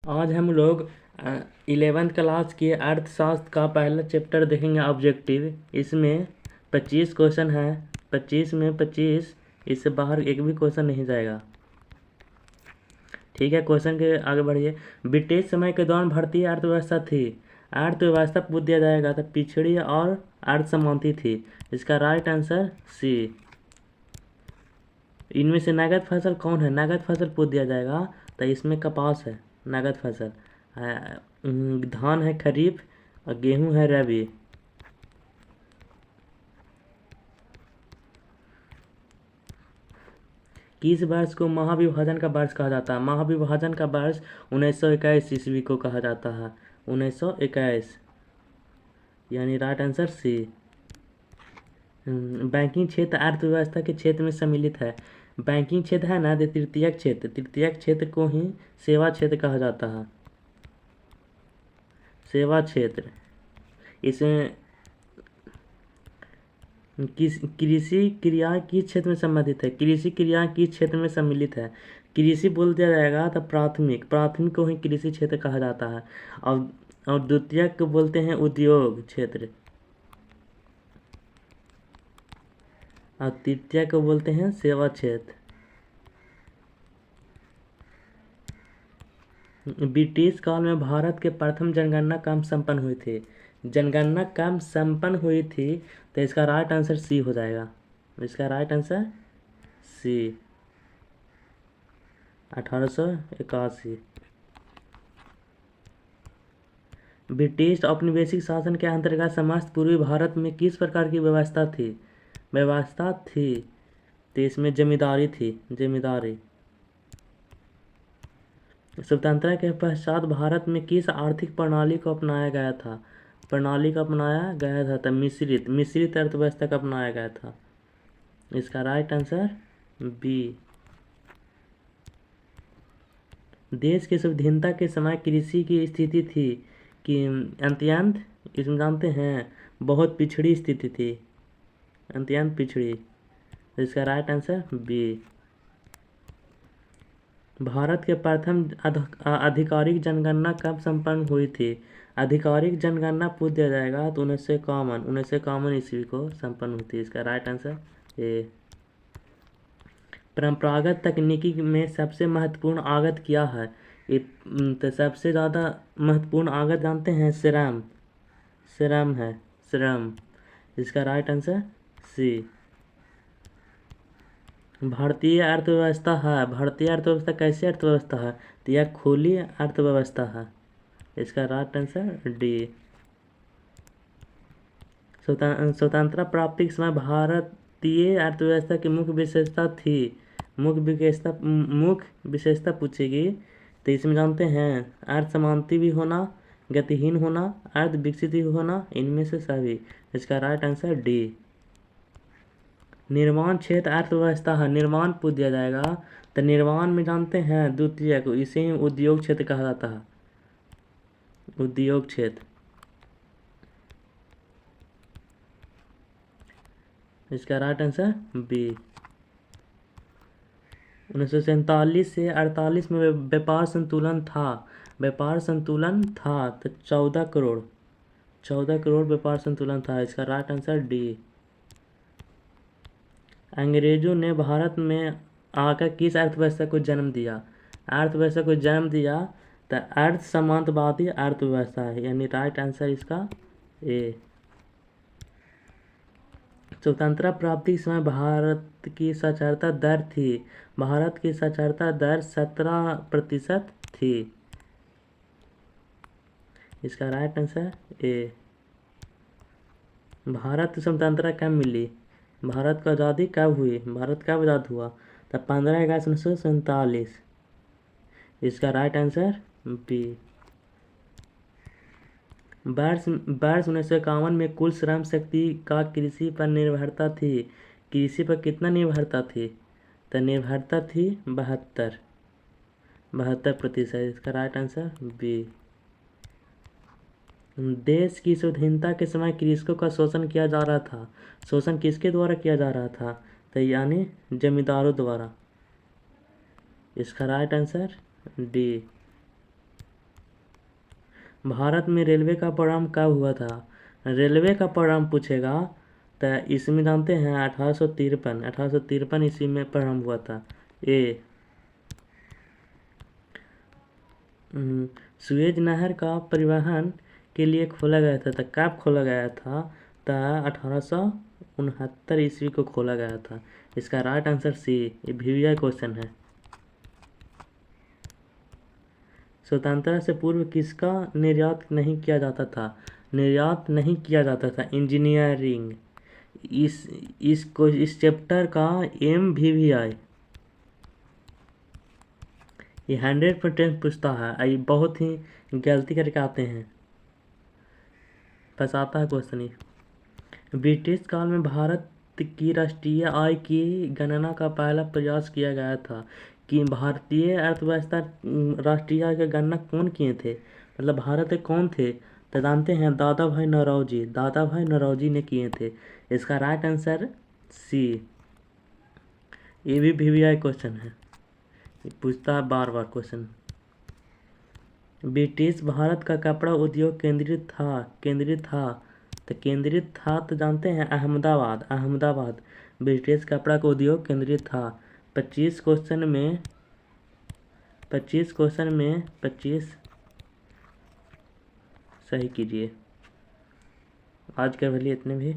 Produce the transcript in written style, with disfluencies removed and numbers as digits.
आज हम लोग 11th क्लास के अर्थशास्त्र का पहला चैप्टर देखेंगे ऑब्जेक्टिव। इसमें 25 क्वेश्चन है। 25 में 25, इससे बाहर एक भी क्वेश्चन नहीं जाएगा। ठीक है, क्वेश्चन के आगे बढ़िए। ब्रिटिश समय के दौरान भारतीय अर्थव्यवस्था थी। अर्थव्यवस्था पूछ दिया जाएगा तो पिछड़ी और अर्ध समांती थी। इसका राइट आंसर सी। इनमें से नगद फसल कौन है? नगद फसल पूछ दिया जाएगा तो इसमें कपास है नगद फसल। धान है खरीफ और गेहूं है रबी। किस वर्ष को महाविभाजन का वर्ष कहा जाता है? महाविभाजन का वर्ष 1921 ईस्वी को कहा जाता है। 1921 यानी राइट आंसर सी। बैंकिंग क्षेत्र अर्थव्यवस्था के क्षेत्र में सम्मिलित है। बैंकिंग क्षेत्र है ना, तृतीयक क्षेत्र। तृतीयक क्षेत्र को ही सेवा क्षेत्र कहा जाता है। सेवा क्षेत्र। इसमें कृषि क्रिया किस क्षेत्र में संबंधित है? कृषि क्रिया किस क्षेत्र में सम्मिलित है? कृषि बोल दिया जाएगा तो प्राथमिक को ही कृषि क्षेत्र कहा जाता है। और द्वितीयक को बोलते हैं उद्योग क्षेत्र, और तृतीय को बोलते हैं सेवा क्षेत्र। ब्रिटिश काल में भारत के प्रथम जनगणना कब संपन्न हुई थी? जनगणना कब संपन्न हुई थी? तो इसका राइट आंसर सी हो जाएगा। इसका राइट आंसर सी, 1881। ब्रिटिश औपनिवेशिक शासन के अंतर्गत समस्त पूर्वी भारत में किस प्रकार की व्यवस्था थी? तो इसमें जमींदारी थी, जमींदारी। स्वतंत्रता के पश्चात भारत में किस आर्थिक प्रणाली को अपनाया गया था? तो मिश्रित अर्थव्यवस्था का अपनाया गया था। इसका राइट आंसर बी। देश की स्वाधीनता के समय कृषि की स्थिति थी कि अत्यंत, इसमें जानते हैं, बहुत पिछड़ी स्थिति थी, अत्यंत पिछड़ी। इसका राइट आंसर बी। भारत के प्रथम आधिकारिक जनगणना कब संपन्न हुई थी? आधिकारिक जनगणना पूछ दिया जाएगा तो 1951 ईस्वी को संपन्न हुई थी। इसका राइट आंसर ए। परंपरागत तकनीकी में सबसे महत्वपूर्ण आगत क्या है? तो सबसे ज़्यादा महत्वपूर्ण आगत जानते हैं, श्रम है, श्रम। इसका राइट आंसर सी। भारतीय अर्थव्यवस्था कैसी अर्थव्यवस्था है? तो यह खुली अर्थव्यवस्था है। इसका राइट आंसर डी। स्वतंत्रता प्राप्ति के समय भारतीय अर्थव्यवस्था की मुख्य विशेषता पूछेगी तो इसमें जानते हैं, अर्ध समांती भी होना, गतिहीन होना, अर्ध विकसित भी होना, इनमें से सभी। इसका राइट आंसर डी। निर्माण क्षेत्र अर्थव्यवस्था है। निर्माण पूछ दिया जाएगा तो निर्माण में जानते हैं द्वितीय को, इसे ही उद्योग क्षेत्र कहा जाता है, उद्योग क्षेत्र। इसका राइट आंसर बी। 1947 से 48 में व्यापार संतुलन था तो 14 करोड़ व्यापार संतुलन था। इसका राइट आंसर डी। अंग्रेजों ने भारत में आकर किस अर्थव्यवस्था को जन्म दिया? तो अर्ध सामंतवादी अर्थव्यवस्था है, यानी राइट आंसर इसका ए। स्वतंत्रता प्राप्ति के समय भारत की साक्षरता दर 17% थी। इसका राइट आंसर ए। भारत स्वतंत्रता कब मिली? भारत को आज़ादी कब हुई? भारत कब आज़ाद हुआ? तो 15 अगस्त 1947। इसका राइट आंसर बी। वर्ष 1951 में कुल श्रम शक्ति का कृषि पर निर्भरता थी। कृषि पर कितना निर्भरता थी? तो निर्भरता थी 72%। इसका राइट आंसर बी। देश की स्वाधीनता के समय कृषकों का शोषण किया जा रहा था। शोषण किसके द्वारा किया जा रहा था? तो यानी जमींदारों द्वारा। इसका राइट आंसर डी। भारत में रेलवे का प्रारंभ कब हुआ था? रेलवे का प्रारंभ पूछेगा तो इसमें जानते हैं 1853 ईस्वी में प्रारंभ हुआ था। ए सुएज नहर का परिवहन के लिए खोला गया था, तो कब खोला गया था? तो 1869 ईस्वी को खोला गया था। इसका राइट आंसर सी। ये VVI क्वेश्चन है। स्वतंत्रता से पूर्व किसका निर्यात नहीं किया जाता था? निर्यात नहीं किया जाता था इंजीनियरिंग। इस चैप्टर का MVVI ये 100% पूछता है। ये बहुत ही गलती करके आते हैं, फंसाता है क्वेश्चन ही। ब्रिटिश काल में भारत की राष्ट्रीय आय की गणना का पहला प्रयास किया गया था कि भारतीय अर्थव्यवस्था राष्ट्रीय आय की गणना कौन किए थे, मतलब भारत के कौन थे? तो जानते हैं दादा भाई नौरोजी ने किए थे। इसका राइट आंसर सी। ये भी VVI क्वेश्चन है, पूछता है बार बार क्वेश्चन। ब्रिटिश भारत का कपड़ा उद्योग केंद्रित था तो जानते हैं अहमदाबाद ब्रिटिश कपड़ा का उद्योग केंद्रित था। 25 क्वेश्चन में 25 सही कीजिए। आज के लिए इतने भी।